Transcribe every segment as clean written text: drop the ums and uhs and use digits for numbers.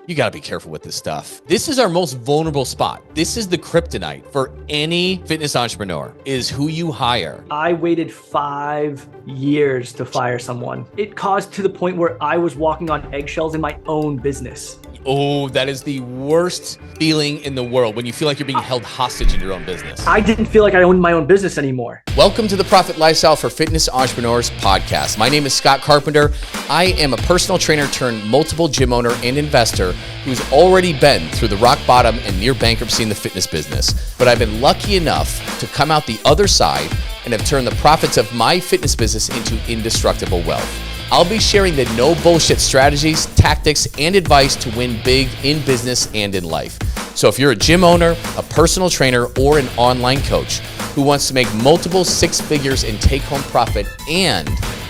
you got to be careful with this stuff. This is our most vulnerable spot. This is the kryptonite for any fitness entrepreneur, is who you hire. I waited 5 years to fire someone. It caused to the point where I was walking on eggshells in my own business. Oh, that is the worst feeling in the world, when you feel like you're being held hostage in your own business. I didn't feel like I owned my own business anymore. Welcome to the Profit Lifestyle for Fitness Entrepreneurs podcast. My name is Scott Carpenter. I am a personal trainer turned multiple gym owner and investor who's already been through the rock bottom and near bankruptcy in the fitness business. But I've been lucky enough to come out the other side and have turned the profits of my fitness business into indestructible wealth. I'll be sharing the no bullshit strategies, tactics, and advice to win big in business and in life. So if you're a gym owner, a personal trainer, or an online coach who wants to make multiple six figures in take-home profit and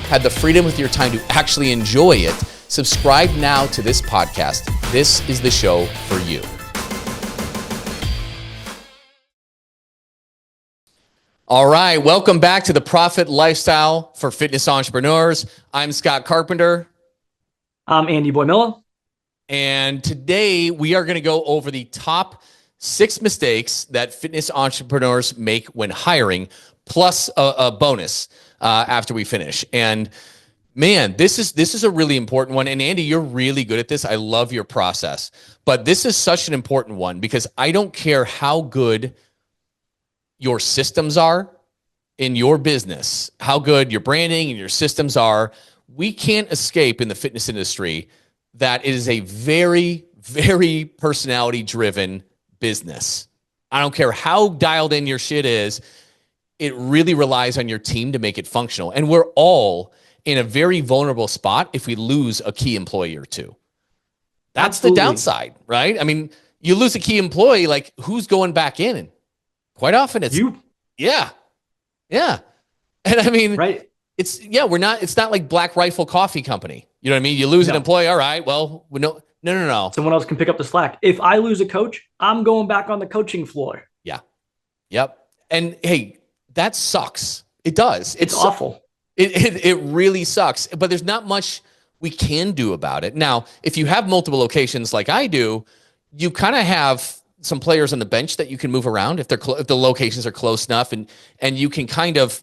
have the freedom with your time to actually enjoy it, subscribe now to this podcast. This is the show for you. All right, welcome back to the Profit Lifestyle for Fitness Entrepreneurs. I'm Scott Carpenter. I'm Andy Boimila. And today we are going to go over the top 6 mistakes that fitness entrepreneurs make when hiring, plus a bonus after we finish. And man, this is a really important one. And Andy, you're really good at this. I love your process. But this is such an important one because I don't care how good your systems are in your business, how good your branding and your systems are. We can't escape in the fitness industry that it is a very, very personality-driven business. I don't care how dialed in your shit is. It really relies on your team to make it functional. And we're all in a very vulnerable spot if we lose a key employee or two. That's Absolutely. The downside, right? I mean, you lose a key employee, like who's going back in? Quite often it's you. Yeah. And I mean, right. It's not like Black Rifle Coffee Company. You know what I mean? You lose an employee. All right. Well, no. Someone else can pick up the slack. If I lose a coach, I'm going back on the coaching floor. Yeah. Yep. And hey, that sucks. It does. It's awful. It really sucks, but there's not much we can do about it. Now, if you have multiple locations like I do, you kind of have some players on the bench that you can move around if if the locations are close enough, and you can kind of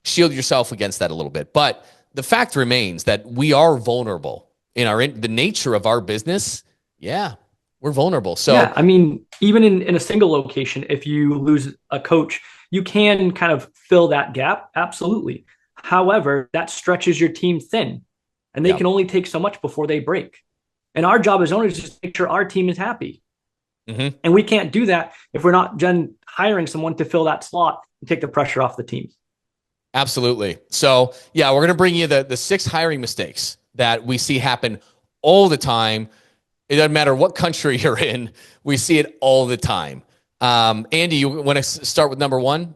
shield yourself against that a little bit. But the fact remains that we are vulnerable in the nature of our business. Yeah, we're vulnerable. So yeah, I mean, even in a single location, if you lose a coach, you can kind of fill that gap. Absolutely. However, that stretches your team thin, and they can only take so much before they break. And our job as owners is just to make sure our team is happy. Mm-hmm. And we can't do that if we're not hiring someone to fill that slot and take the pressure off the team. Absolutely. So yeah, we're going to bring you the 6 hiring mistakes that we see happen all the time. It doesn't matter what country you're in. We see it all the time. Andy, you want to start with number 1?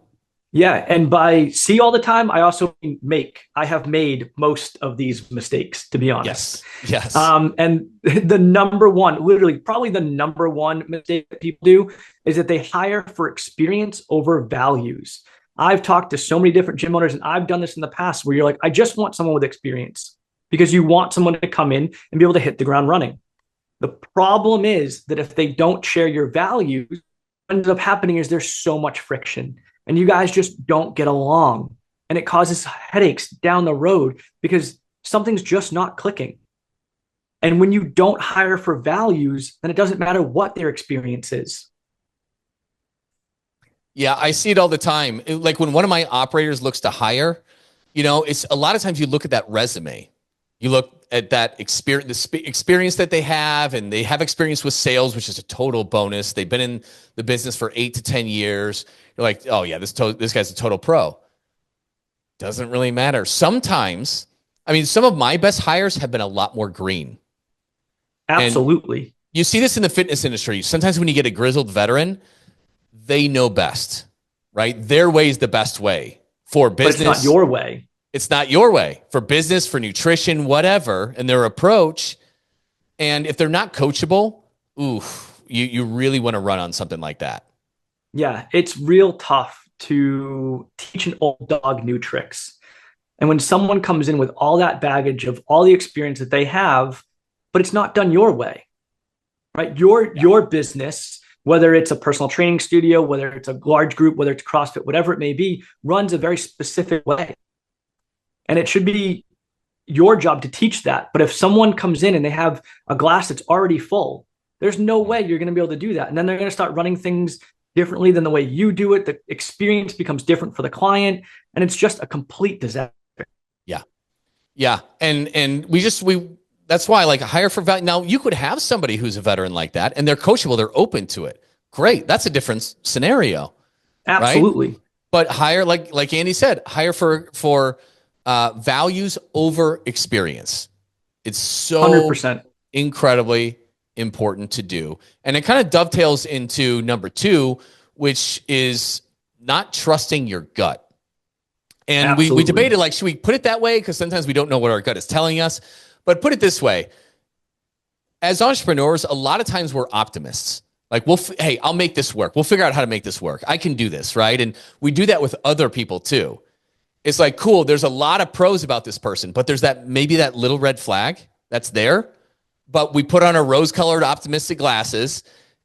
Yeah. And by see all the time, I also mean I have made most of these mistakes, to be honest. Yes. And the number one, literally probably the number one mistake that people do is that they hire for experience over values. I've talked to so many different gym owners, and I've done this in the past where you're like, I just want someone with experience, because you want someone to come in and be able to hit the ground running. The problem is that if they don't share your values, what ends up happening is there's so much friction. And you guys just don't get along, and it causes headaches down the road because something's just not clicking. And when you don't hire for values, then it doesn't matter what their experience is. Yeah, I see it all the time. Like when one of my operators looks to hire, it's a lot of times you look at that resume, you look at that experience that they have, and they have experience with sales, which is a total bonus. They've been in the business for 8 to 10 years. You're like, oh yeah, this guy's a total pro. Doesn't really matter. Sometimes, I mean, some of my best hires have been a lot more green. Absolutely. And you see this in the fitness industry. Sometimes when you get a grizzled veteran, they know best, right? Their way is the best way for business. But it's not your way. It's not your way for business, for nutrition, whatever, and their approach. And if they're not coachable, you really want to run on something like that. Yeah, it's real tough to teach an old dog new tricks. And when someone comes in with all that baggage of all the experience that they have, but it's not done your way, right? Your business, whether it's a personal training studio, whether it's a large group, whether it's CrossFit, whatever it may be, runs a very specific way. And it should be your job to teach that. But if someone comes in and they have a glass that's already full, there's no way you're going to be able to do that. And then they're going to start running things differently than the way you do it. The experience becomes different for the client, and it's just a complete disaster. Yeah. Yeah. And we that's why I like hire for value. Now you could have somebody who's a veteran like that and they're coachable. They're open to it. Great. That's a different scenario. Absolutely. Right? But hire, like Andy said, hire for values over experience. It's so 100%. incredibly important to do. And it kind of dovetails into number 2, which is not trusting your gut. And we debated, like, should we put it that way? Because sometimes we don't know what our gut is telling us. But put it this way. As entrepreneurs, a lot of times we're optimists. Like, hey, I'll make this work. We'll figure out how to make this work. I can do this, right? And we do that with other people too. It's like, cool, there's a lot of pros about this person, but there's maybe that little red flag that's there. But we put on our rose-colored optimistic glasses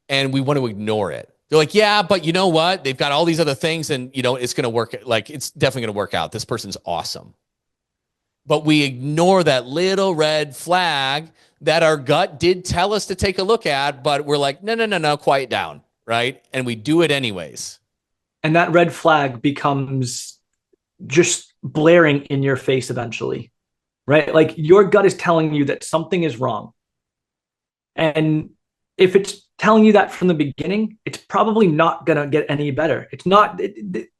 and we want to ignore it. They're like, yeah, but you know what? They've got all these other things and, it's going to work. Like, it's definitely going to work out. This person's awesome. But we ignore that little red flag that our gut did tell us to take a look at, but we're like, no, quiet down, right? And we do it anyways. And that red flag becomes just blaring in your face eventually, right? Like, your gut is telling you that something is wrong. And if it's telling you that from the beginning, it's probably not going to get any better. It's not,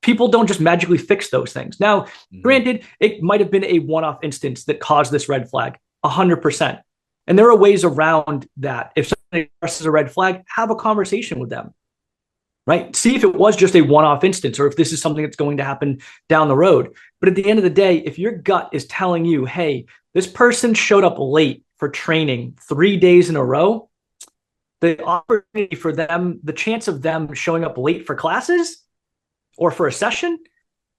people don't just magically fix those things. Now, granted, it might have been a one-off instance that caused this red flag, 100%. And there are ways around that. If somebody expresses a red flag, have a conversation with them, right? See if it was just a one-off instance or if this is something that's going to happen down the road. But at the end of the day, if your gut is telling you, hey, this person showed up late for training 3 days in a row, the opportunity for them, the chance of them showing up late for classes or for a session,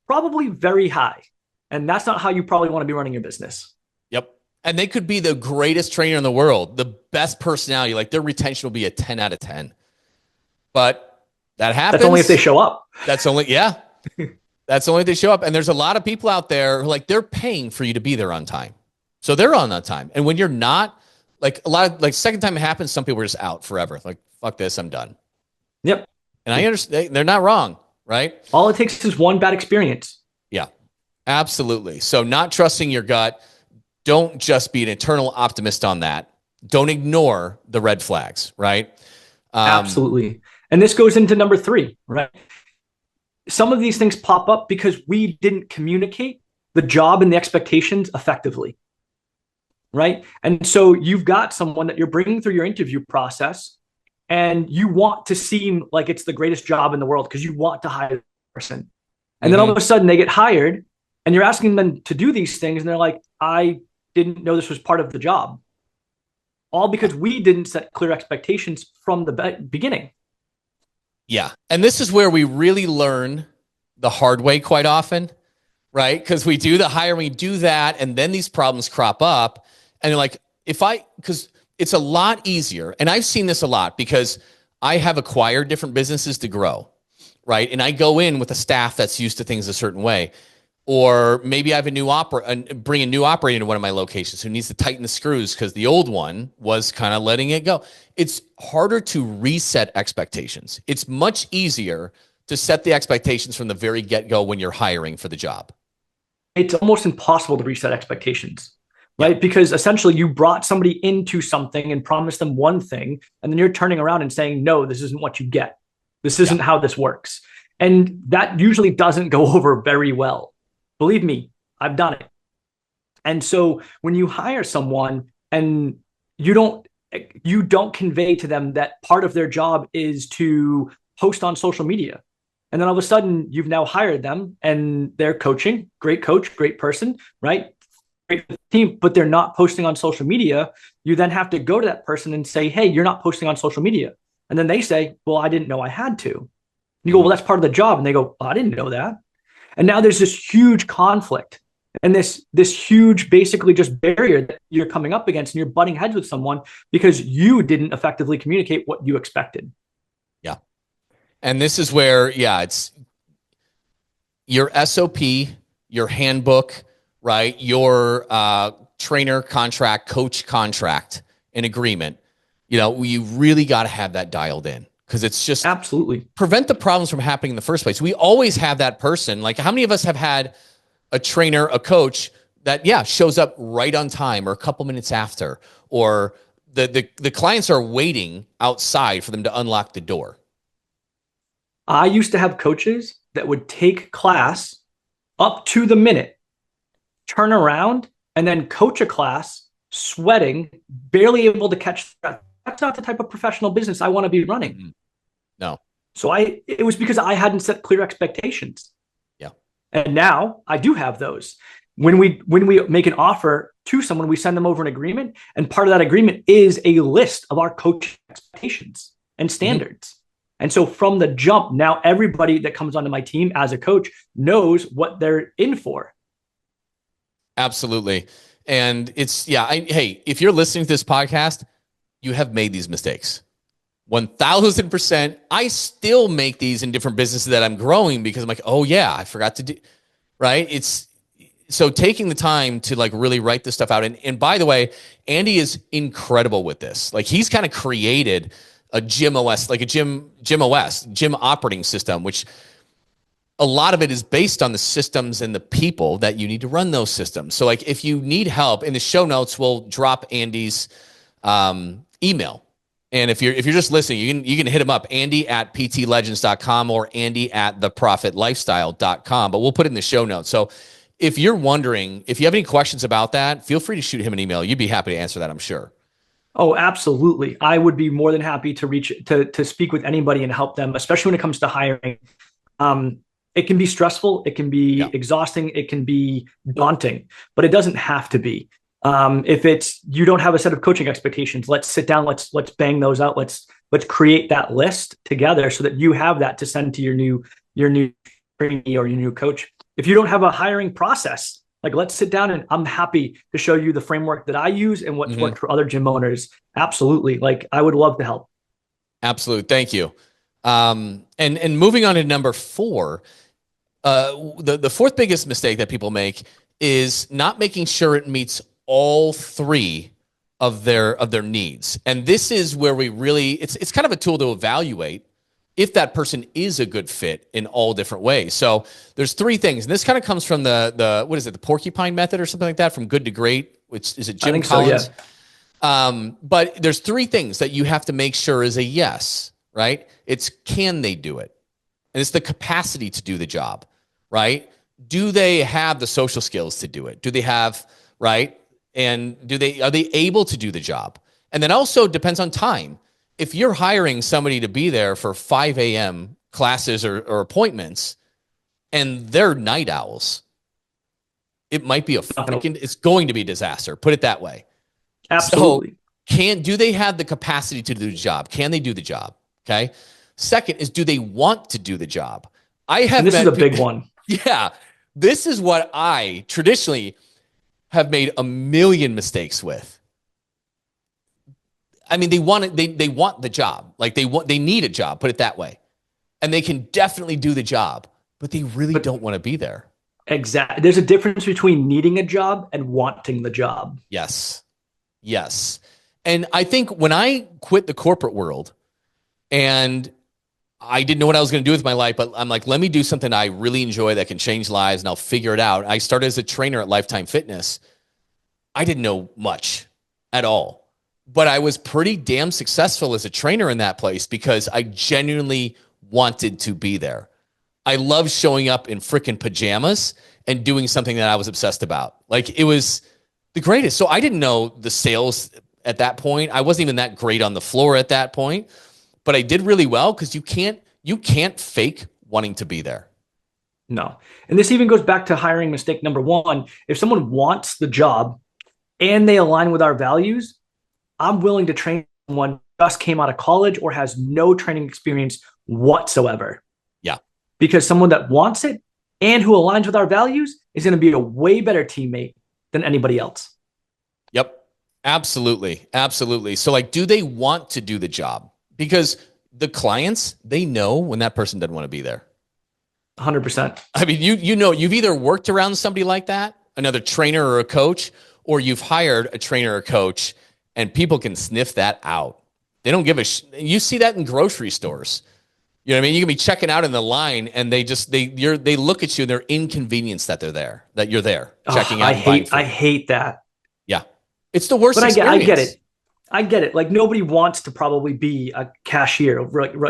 probably very high. And that's not how you probably want to be running your business. Yep. And they could be the greatest trainer in the world, the best personality, like their retention will be a 10 out of 10. But that happens. That's only if they show up. That's only if they show up. And there's a lot of people out there who, like, they're paying for you to be there on time. So they're on time. And when you're not, like, a lot of, like, second time it happens, some people are just out forever. Like, fuck this, I'm done. Yep. And I understand they're not wrong, right? All it takes is one bad experience. Yeah, absolutely. So not trusting your gut. Don't just be an eternal optimist on that. Don't ignore the red flags, right? Absolutely. And this goes into number 3, right? Some of these things pop up because we didn't communicate the job and the expectations effectively. Right. And so you've got someone that you're bringing through your interview process and you want to seem like it's the greatest job in the world because you want to hire the person. And then all of a sudden they get hired and you're asking them to do these things. And they're like, I didn't know this was part of the job. All because we didn't set clear expectations from the beginning. Yeah. And this is where we really learn the hard way quite often, right? Because we do the hiring, we do that, and then these problems crop up. And you're like, because it's a lot easier. And I've seen this a lot because I have acquired different businesses to grow, right? And I go in with a staff that's used to things a certain way. Or maybe I have bring a new operator into one of my locations who needs to tighten the screws because the old one was kind of letting it go. It's harder to reset expectations. It's much easier to set the expectations from the very get-go when you're hiring for the job. It's almost impossible to reset expectations. Right? Because essentially you brought somebody into something and promised them one thing, and then you're turning around and saying, no, this isn't what you get. This isn't how this works. And that usually doesn't go over very well. Believe me, I've done it. And so when you hire someone and you don't convey to them that part of their job is to post on social media. And then all of a sudden you've now hired them and they're coaching, great coach, great person, right? Great team, but they're not posting on social media. You then have to go to that person and say, hey, you're not posting on social media. And then they say, well, I didn't know I had to. And you go, well, that's part of the job. And they go, oh, I didn't know that. And now there's this huge conflict. And this huge, basically just barrier that you're coming up against, and you're butting heads with someone because you didn't effectively communicate what you expected. Yeah. And this is where, it's your SOP, your handbook, right? Your trainer contract, coach contract, and agreement. You really got to have that dialed in, because it's just absolutely prevent the problems from happening in the first place. We always have that person. Like, how many of us have had a trainer, a coach that, shows up right on time or a couple minutes after, or the clients are waiting outside for them to unlock the door? I used to have coaches that would take class up to the minute, turn around, and then coach a class sweating, barely able to catch that. That's not the type of professional business I want to be running. No. So it was because I hadn't set clear expectations. Yeah. And now I do have those. When we make an offer to someone, we send them over an agreement, and part of that agreement is a list of our coach expectations and standards. And so from the jump, now everybody that comes onto my team as a coach knows what they're in for. Absolutely. And it's, hey, if you're listening to this podcast, you have made these mistakes. 1000%. I still make these in different businesses that I'm growing, because I'm like, oh yeah, I forgot to do, right? It's so taking the time to like really write this stuff out. And by the way, Andy is incredible with this. Like, he's kind of created a gym OS, like a gym OS, gym operating system, which a lot of it is based on the systems and the people that you need to run those systems. So like, if you need help, in the show notes, we'll drop Andy's email. And if you're just listening, you can hit him up, Andy@ptlegends.com or Andy@theprofitlifestyle.com, but we'll put it in the show notes. So if you're wondering, if you have any questions about that, feel free to shoot him an email. You'd be happy to answer that, I'm sure. Oh, absolutely. I would be more than happy to speak with anybody and help them, especially when it comes to hiring. It can be stressful. It can be exhausting. It can be daunting, but it doesn't have to be. If it's, you don't have a set of coaching expectations, let's sit down. Let's bang those out. Let's create that list together so that you have that to send to your new trainee or your new coach. If you don't have a hiring process, like, let's sit down, and I'm happy to show you the framework that I use and what's worked for other gym owners. Absolutely. Like, I would love to help. Absolutely. Thank you. And moving on to number 4, the fourth biggest mistake that people make is not making sure it meets all 3 of their needs. And this is where we really, it's kind of a tool to evaluate if that person is a good fit in all different ways. So there's 3 things, and this kind of comes from the what is it, the porcupine method or something like that, from Good to Great, which is it Jim Collins? So, yeah. But there's 3 things that you have to make sure is a yes, right? It's, can they do it? And it's the capacity to do the job, right? Do they have the social skills to do it? Do they have, right? And are they able to do the job? And then also depends on time. If you're hiring somebody to be there for 5 a.m. classes or appointments, and they're night owls, it might be it's going to be a disaster. Put it that way. Absolutely. So do they have the capacity to do the job? Can they do the job? Okay. Second is, do they want to do the job? This is a big one. Yeah. This is what I traditionally have made a million mistakes with. I mean, they want the job. Like, they need a job, put it that way. And they can definitely do the job, but they really don't want to be there. Exactly. There's a difference between needing a job and wanting the job. Yes. And I think when I quit the corporate world, and I didn't know what I was going to do with my life, but I'm like, let me do something I really enjoy that can change lives, and I'll figure it out. I started as a trainer at Lifetime Fitness. I didn't know much at all, but I was pretty damn successful as a trainer in that place because I genuinely wanted to be there. I love showing up in freaking pajamas and doing something that I was obsessed about. Like, it was the greatest. So I didn't know the sales at that point. I wasn't even that great on the floor at that point, but I did really well because you can't fake wanting to be there. No. And this even goes back to hiring mistake number 1. If someone wants the job and they align with our values, I'm willing to train someone who just came out of college or has no training experience whatsoever. Yeah. Because someone that wants it and who aligns with our values is going to be a way better teammate than anybody else. Yep. Absolutely. Absolutely. So like, do they want to do the job? Because the clients, they know when that person doesn't want to be there. 100%. I mean, you know, you've either worked around somebody like that, another trainer or a coach, or you've hired a trainer or coach, and people can sniff that out. They don't give a you see that in grocery stores. You know what I mean? You can be checking out in the line and they look at you and they're inconvenienced that you're there checking out. I hate that. Yeah. It's the worst experience. I get it. Like nobody wants to probably be a cashier.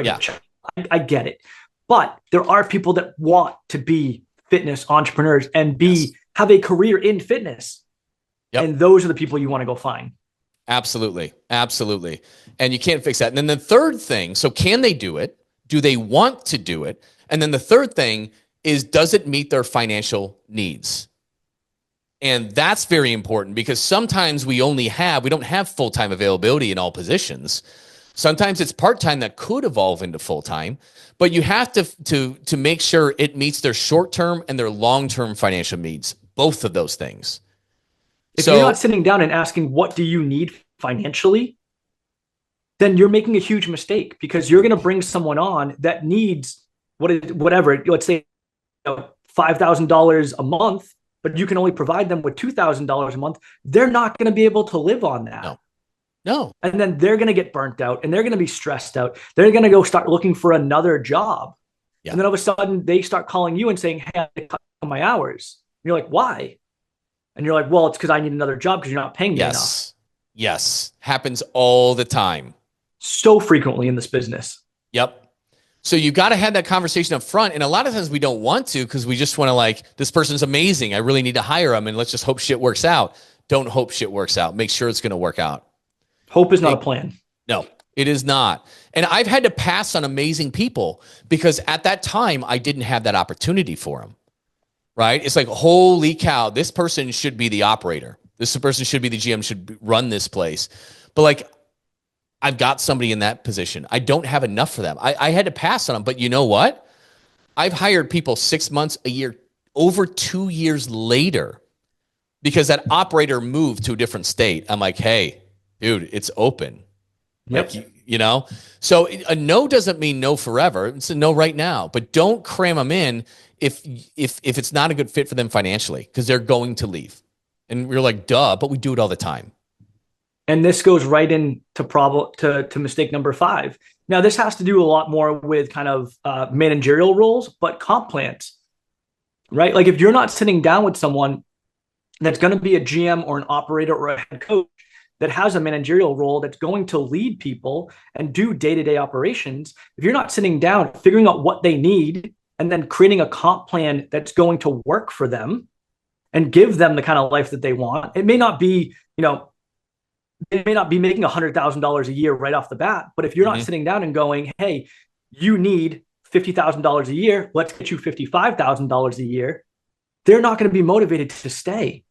Yeah. I get it. But there are people that want to be fitness entrepreneurs and have a career in fitness. Yep. And those are the people you want to go find. Absolutely. Absolutely. And you can't fix that. And then the third thing, so can they do it? Do they want to do it? And then the third thing is, does it meet their financial needs? And that's very important because sometimes we don't have full-time availability in all positions. Sometimes it's part-time that could evolve into full-time, but you have to make sure it meets their short-term and their long-term financial needs, both of those things. If you're not sitting down and asking, what do you need financially, then you're making a huge mistake because you're going to bring someone on that needs whatever, let's say $5,000 a month, but you can only provide them with $2,000 a month. They're not going to be able to live on that. No. And then they're going to get burnt out and they're going to be stressed out. They're going to go start looking for another job. Yeah. And then all of a sudden they start calling you and saying, hey, I cut my hours. And you're like, why? And you're like, well, it's because I need another job because you're not paying me enough. Yes. Happens all the time. So frequently in this business. Yep. So you got to have that conversation up front. And a lot of times we don't want to because we just want to this person's amazing. I really need to hire them and let's just hope shit works out. Don't hope shit works out. Make sure it's going to work out. Hope is not a plan. No, it is not. And I've had to pass on amazing people because at that time I didn't have that opportunity for them. Right? It's like, holy cow, this person should be the operator. This person should be the GM, should run this place. But I've got somebody in that position. I don't have enough for them. I had to pass on them. But you know what? I've hired people 6 months, a year, over 2 years later because that operator moved to a different state. I'm like, hey, dude, it's open. Yep. So a no doesn't mean no forever. It's a no right now. But don't cram them in if it's not a good fit for them financially because they're going to leave. And we're like, duh, but we do it all the time. And this goes right into to mistake number 5. Now, this has to do a lot more with kind of managerial roles, but comp plans, right? Like if you're not sitting down with someone that's going to be a GM or an operator or a head coach that has a managerial role that's going to lead people and do day-to-day operations, if you're not sitting down, figuring out what they need, and then creating a comp plan that's going to work for them and give them the kind of life that they want. It may not be, they may not be making $100,000 a year right off the bat, but if you're not sitting down and going, hey, you need $50,000 a year, let's get you $55,000 a year, they're not going to be motivated to stay.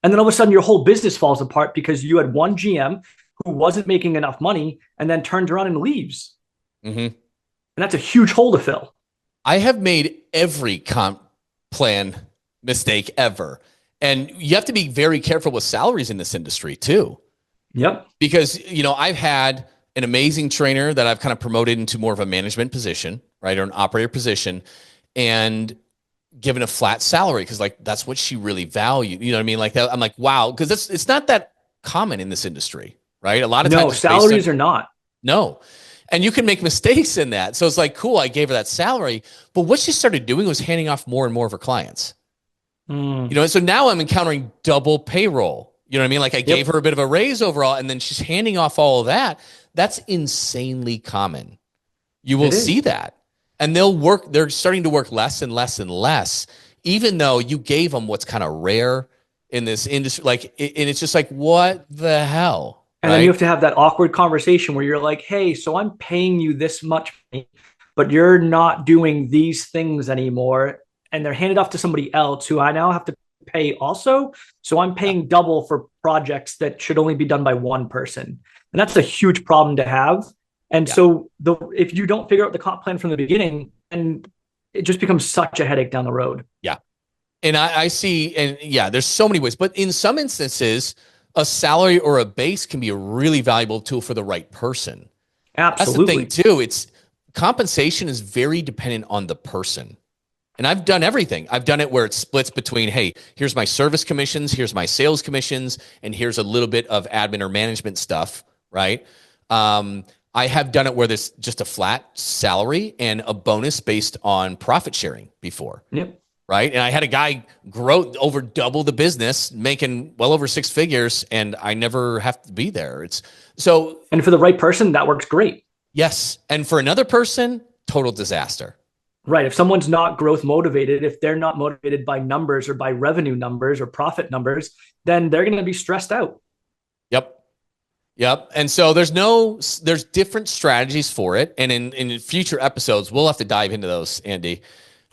And then all of a sudden your whole business falls apart because you had one GM who wasn't making enough money and then turns around and leaves. Mm-hmm. And that's a huge hole to fill. I have made every comp plan mistake ever. And you have to be very careful with salaries in this industry too. Yep. Because, I've had an amazing trainer that I've kind of promoted into more of a management position, right? Or an operator position and given a flat salary because that's what she really valued. You know what I mean? Like that, I'm like, wow. Because it's not that common in this industry, right? A lot of times salaries are not. No. And you can make mistakes in that. So it's like, cool, I gave her that salary. But what she started doing was handing off more and more of her clients. So now I'm encountering double payroll. You know what I mean? Like I gave her a bit of a raise overall, and then she's handing off all of that. That's insanely common. You will see that. And they're starting to work less and less and less, even though you gave them what's kind of rare in this industry. And it's just like, what the hell? And then you have to have that awkward conversation where you're like, hey, so I'm paying you this much money, but you're not doing these things anymore. And they're handed off to somebody else who I now have to pay also. So I'm paying double for projects that should only be done by one person. And that's a huge problem to have. And so if you don't figure out the comp plan from the beginning, and it just becomes such a headache down the road. Yeah. And I see, and yeah, there's so many ways, but in some instances, a salary or a base can be a really valuable tool for the right person. That's the thing Absolutely. too. It's compensation is very dependent on the person. And I've done everything. I've done it where it splits between, hey, here's my service commissions, here's my sales commissions, and here's a little bit of admin or management stuff, right? I have done it where there's just a flat salary and a bonus based on profit sharing before. Yep. Right. And I had a guy grow over double the business, making well over 6 figures, and I never have to be there. It's so. And for the right person, that works great. Yes. And for another person, total disaster. Right. If someone's not growth motivated, if they're not motivated by numbers or by revenue numbers or profit numbers, then they're going to be stressed out. Yep. Yep. And so there's different strategies for it. And in future episodes, we'll have to dive into those, Andy.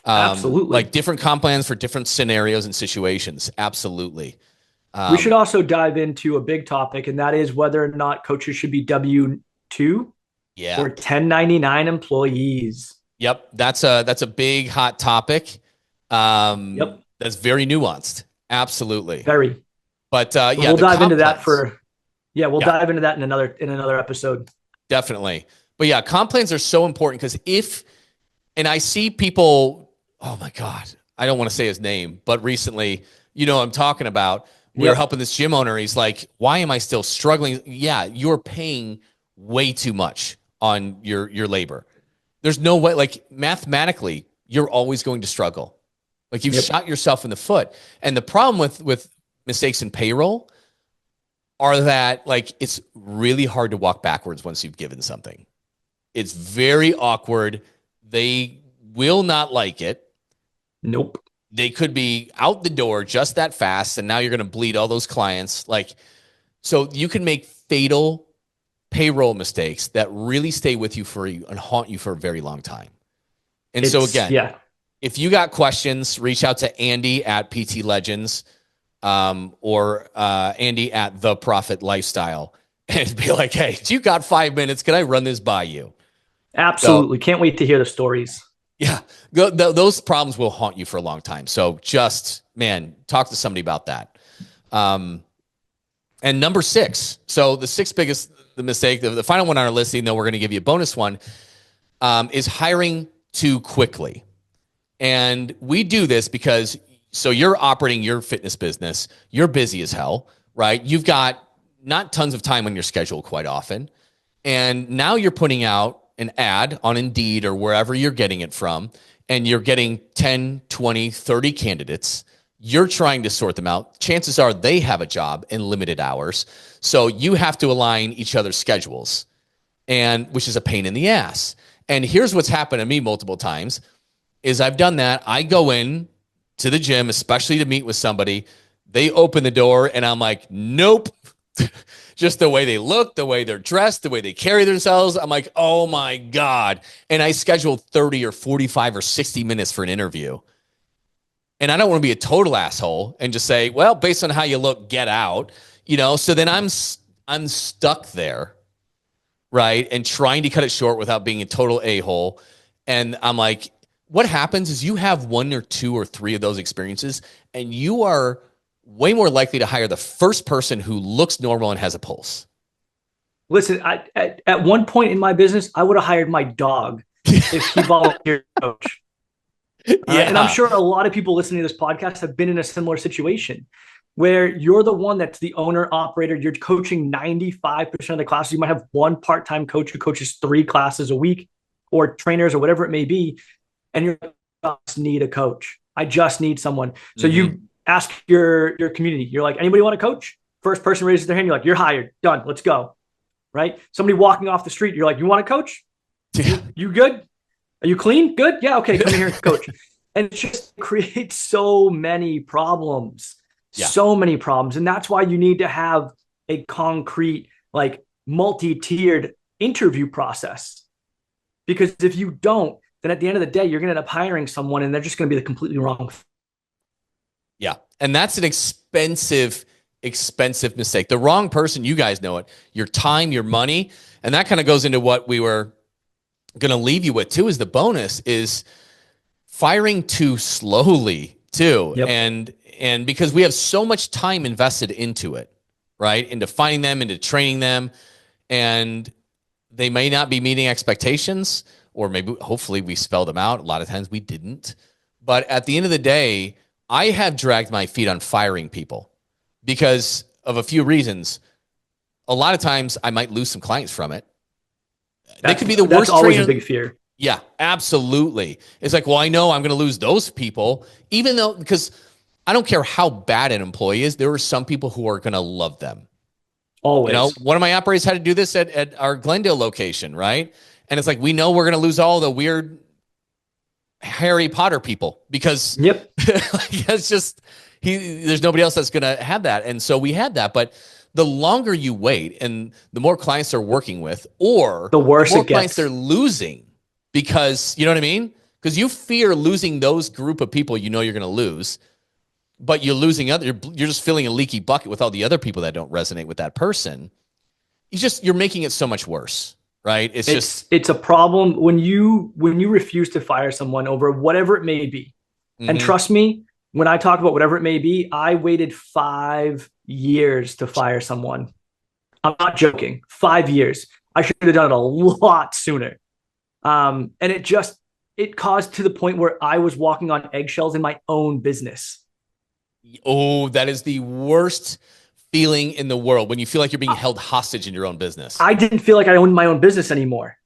Absolutely. Like different comp plans for different scenarios and situations. Absolutely. We should also dive into a big topic, and that is whether or not coaches should be W-2 or 1099 employees. Yep. That's a big hot topic. Yep. That's very nuanced. Absolutely. Very. But yeah, we'll dive into that we'll dive into that in another episode. Definitely. But yeah, comp plans are so important because and I see people, oh my God, I don't want to say his name, but recently, I'm talking about, we were helping this gym owner. He's like, why am I still struggling? Yeah, you're paying way too much on your labor. There's no way, like mathematically, you're always going to struggle. Like you've shot yourself in the foot. And the problem with mistakes in payroll are that like, it's really hard to walk backwards once you've given something. It's very awkward. They will not like it. Nope. They could be out the door just that fast, and now you're going to bleed all those clients. Like, so you can make fatal payroll mistakes that really stay with you and haunt you for a very long time. And so again, if you got questions, reach out to Andy at PT Legends, or Andy at The Profit Lifestyle, and be like, hey, do you got 5 minutes? Can I run this by you? Absolutely. Can't wait to hear the stories. Yeah, those problems will haunt you for a long time. So just, talk to somebody about that. And number 6, so the 6th biggest mistake, the final one on our list, even though we're going to give you a bonus one, is hiring too quickly. And we do this because, so you're operating your fitness business, you're busy as hell, right? You've got not tons of time on your schedule quite often. And now you're putting out an ad on Indeed or wherever you're getting it from, and you're getting 10, 20, 30 candidates. You're trying to sort them out. Chances are they have a job in limited hours. So you have to align each other's schedules, and which is a pain in the ass. And here's what's happened to me multiple times is I've done that. I go in to the gym, especially to meet with somebody. They open the door and I'm like, nope. Just the way they look, the way they're dressed, the way they carry themselves. I'm like, oh my God. And I scheduled 30 or 45 or 60 minutes for an interview. And I don't want to be a total asshole and just say, well, based on how you look, get out. So then I'm stuck there, right? And trying to cut it short without being a total a-hole. And I'm like, what happens is you have 1 or 2 or 3 of those experiences, and you are way more likely to hire the first person who looks normal and has a pulse. Listen, at one point in my business, I would have hired my dog if he volunteered to coach. And I'm sure a lot of people listening to this podcast have been in a similar situation where you're the one that's the owner operator. You're coaching 95% of the classes. You might have one part-time coach who coaches 3 classes a week, or trainers or whatever it may be. And you just need a coach. I just need someone. So you ask your community. You're like, anybody want to coach? First person raises their hand. You're like, you're hired. Done. Let's go. Right? Somebody walking off the street. You're like, you want to coach? Yeah. You good? Are you clean? Good. Yeah. Okay. Come here, coach. And it just creates so many problems. Yeah. So many problems. And that's why you need to have a concrete, like multi-tiered interview process. Because if you don't, then at the end of the day, you're going to end up hiring someone and they're just going to be the completely wrong. Yeah. And that's an expensive mistake. The wrong person, you guys know it, your time, your money. And that kind of goes into what we were going to leave you with too, is the bonus is firing too slowly too. Yep. And because we have so much time invested into it, right? Into finding them, into training them, and they may not be meeting expectations, or maybe hopefully we spelled them out. A lot of times we didn't. But at the end of the day, I have dragged my feet on firing people because of a few reasons. A lot of times I might lose some clients from it. That could be the worst. That's always trainer. a big fear. Yeah, absolutely. It's like, well, I know I'm going to lose those people, even though, because I don't care how bad an employee is, there are some people who are going to love them. Always. You know, one of my operators had to do this at our Glendale location, right? And it's like, we know we're going to lose all the weird Harry Potter people because it's just, there's nobody else that's going to have that. And so we had that. But the longer you wait and the more clients they're working with, or the worse more it gets. Clients they're losing, because you know what I mean? Because you fear losing those group of people you know you're going to lose, but you're losing you're just filling a leaky bucket with all the other people that don't resonate with that person. You're making it so much worse, right? It's a problem when you refuse to fire someone over whatever it may be. Mm-hmm. And trust me, when I talk about whatever it may be, I waited 5 years to fire someone. I'm not joking. 5 years. I should have done it a lot sooner. And it caused to the point where I was walking on eggshells in my own business. Oh, that is the worst feeling in the world, when you feel like you're being held hostage in your own business. I didn't feel like I owned my own business anymore,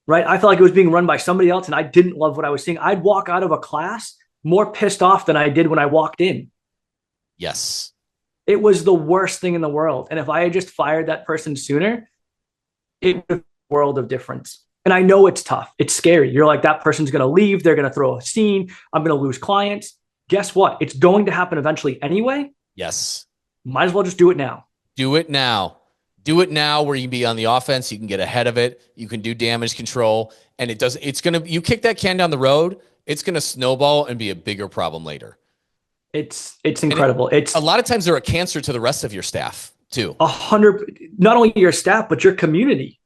right? I felt like it was being run by somebody else, and I didn't love what I was seeing. I'd walk out of a class more pissed off than I did when I walked in. Yes. It was the worst thing in the world. And if I had just fired that person sooner, it would have been a world of difference. And I know it's tough. It's scary. You're like, that person's going to leave. They're going to throw a scene. I'm going to lose clients. Guess what? It's going to happen eventually anyway. Yes. Might as well just do it now. Do it now. Do it now, where you can be on the offense. You can get ahead of it. You can do damage control. And you kick that can down the road, it's going to snowball and be a bigger problem later. It's incredible. It's a lot of times they're a cancer to the rest of your staff too. 100, not only your staff, but your community.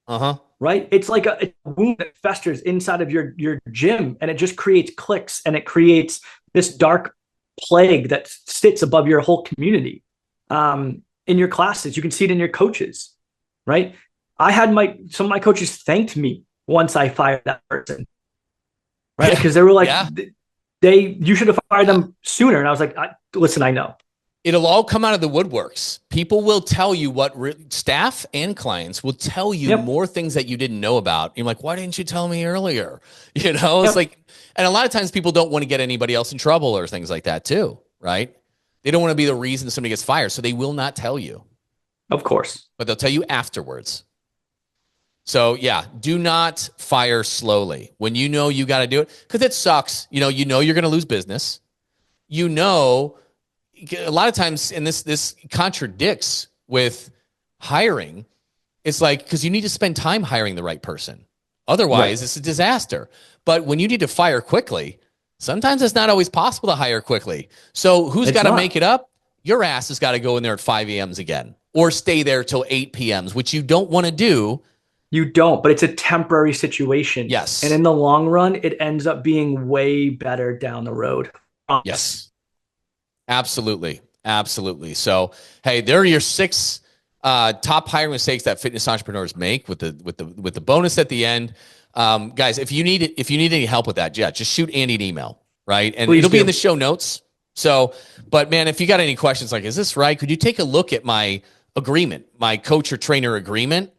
Uh-huh. Right? It's like a wound that festers inside of your gym, and it just creates cliques, and it creates this dark plague that sits above your whole community. In your classes, you can see it in your coaches, right? I had some of my coaches thanked me once I fired that person, right? Because they were like, you should have fired them sooner. And I was like, listen, I know. It'll all come out of the woodworks. People will tell you staff and clients will tell you more things that you didn't know about. You're like, why didn't you tell me earlier? You know, it's like, and a lot of times people don't want to get anybody else in trouble or things like that too, right? They don't want to be the reason somebody gets fired, so they will not tell you. Of course. But they'll tell you afterwards. So yeah, do not fire slowly when you know you got to do it, because it sucks. You know you're going to lose business. You know, a lot of times, and this contradicts with hiring. It's like, because you need to spend time hiring the right person. Otherwise, it's a disaster. But when you need to fire quickly, sometimes it's not always possible to hire quickly. So who's got to make it up? Your ass has got to go in there at 5 a.m.s again, or stay there till 8 p.m.s, which you don't want to do. You don't, but it's a temporary situation. Yes. And in the long run, it ends up being way better down the road. Yes. Absolutely. Absolutely. So, hey, there are your 6 top hiring mistakes that fitness entrepreneurs make, with the bonus at the end. Guys, if you need any help with that, just shoot Andy an email, right? And it'll be in the show notes. So, but man, if you got any questions, like, is this right? Could you take a look at my agreement, my coach or trainer agreement?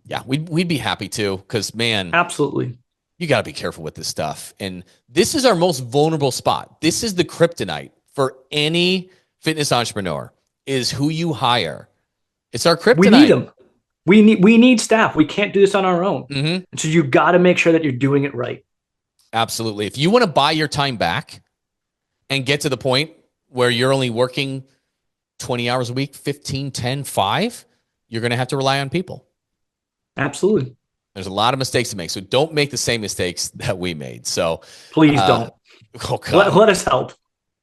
Yeah, we'd be happy to, because man, absolutely, you got to be careful with this stuff. And this is our most vulnerable spot. This is the kryptonite for any fitness entrepreneur, is who you hire. It's our kryptonite. We need them. We need staff. We can't do this on our own. Mm-hmm. So you got to make sure that you're doing it right. Absolutely. If you want to buy your time back and get to the point where you're only working 20 hours a week, 15, 10, 5, you're going to have to rely on people. Absolutely. There's a lot of mistakes to make. So don't make the same mistakes that we made. So please don't. Oh God. Let us help.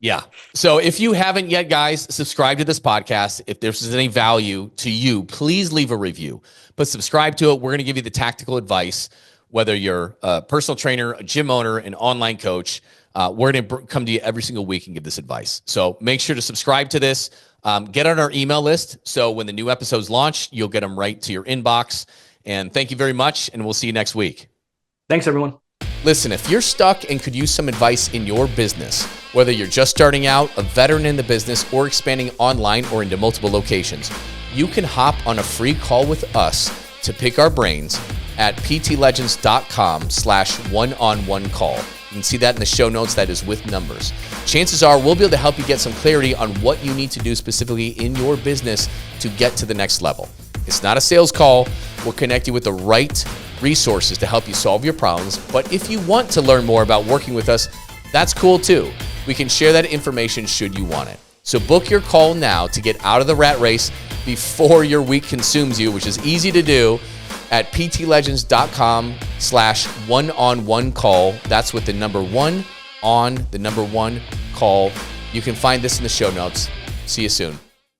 Yeah. So if you haven't yet, guys, subscribe to this podcast. If this is any value to you, please leave a review, but subscribe to it. We're going to give you the tactical advice. whether you're a personal trainer, a gym owner, an online coach. We're going to come to you every single week and give this advice. So make sure to subscribe to this. Get on our email list. So when the new episodes launch, you'll get them right to your inbox. And thank you very much. And we'll see you next week. Thanks, everyone. Listen, if you're stuck and could use some advice in your business, whether you're just starting out, a veteran in the business, or expanding online or into multiple locations, you can hop on a free call with us to pick our brains at ptlegends.com/one-on-one call. You can see that in the show notes. That is with numbers. Chances are we'll be able to help you get some clarity on what you need to do specifically in your business to get to the next level. It's not a sales call. We'll connect you with the right resources to help you solve your problems. But if you want to learn more about working with us, that's cool too. We can share that information should you want it. So book your call now to get out of the rat race before your week consumes you, which is easy to do at ptlegends.com/one-on-one call. That's with the number 1 on the number 1 call. You can find this in the show notes. See you soon.